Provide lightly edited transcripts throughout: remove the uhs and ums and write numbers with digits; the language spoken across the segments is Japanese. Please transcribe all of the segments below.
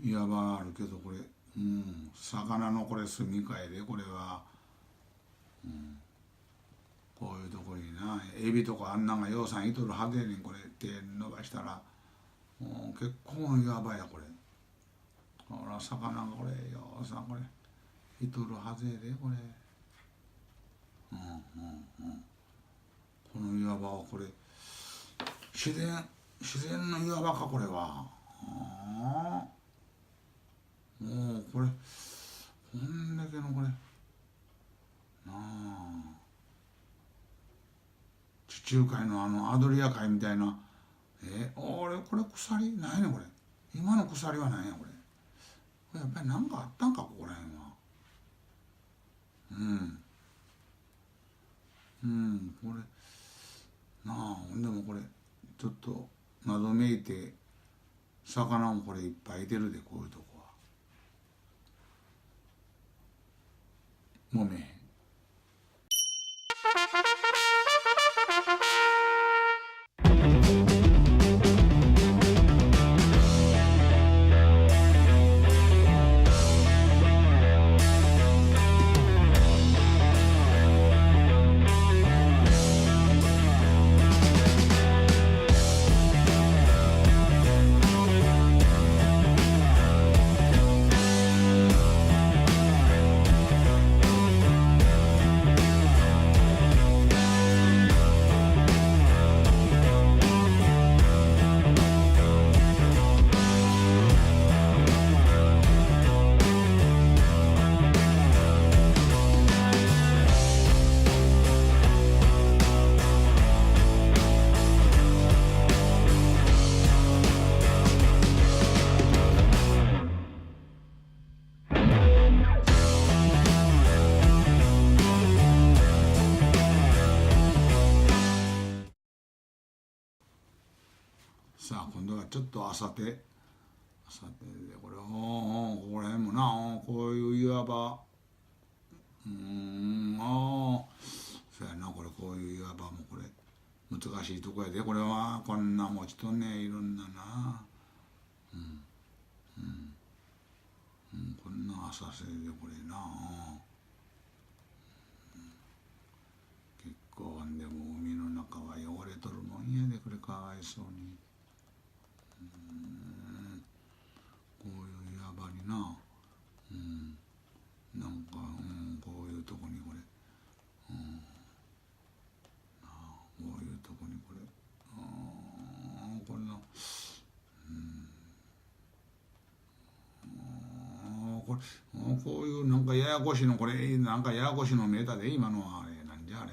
岩場あるけどこれ、魚のこれ住み替えでこれは、こういうとこになエビとかあんなんがようさんいとるはずやねん。これ手伸ばしたら結構の岩場やこれ。ほら魚がこれようさんこれいとるはずやでこれ。この岩場はこれ自然の岩場かこれは。もうこれこんだけのこれなあ地中海のアドリア海みたいな俺これ鎖ないねこれ。今の鎖はないねこれ。やっぱり何かあったんかここら辺は。これなあほんでもこれちょっと謎めいて魚もこれいっぱいいてるでこういうとこは。もめへん。さあ今度はちょっと朝手でこれここら辺もなこういう岩場そうやなこれこういう岩場もこれ難しいとこやでこれはこんな持ちとんねいろんななこんな浅瀬でこれな結構でも海の中は汚れとるもんやでこれかわいそうにこういう岩場にななんかこういうとこにこれこういうとこにこれこんなこういうなんかややこしのこれなんかややこしの見えたで今のはあれなんじゃあれ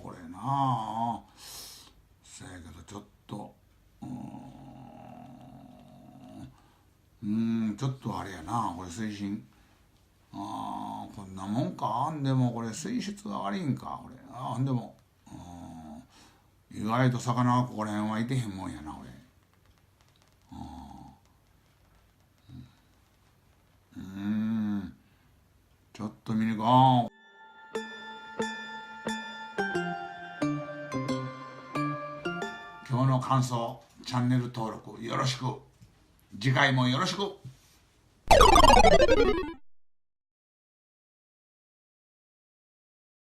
これなあそやけどちょっとちょっとあれやなこれ水深こんなもんかでもこれ水質が悪いんかこれでも意外と魚はここら辺はいてへんもんやなこれちょっと見に行こう今日の感想チャンネル登録よろしく次回もよろしく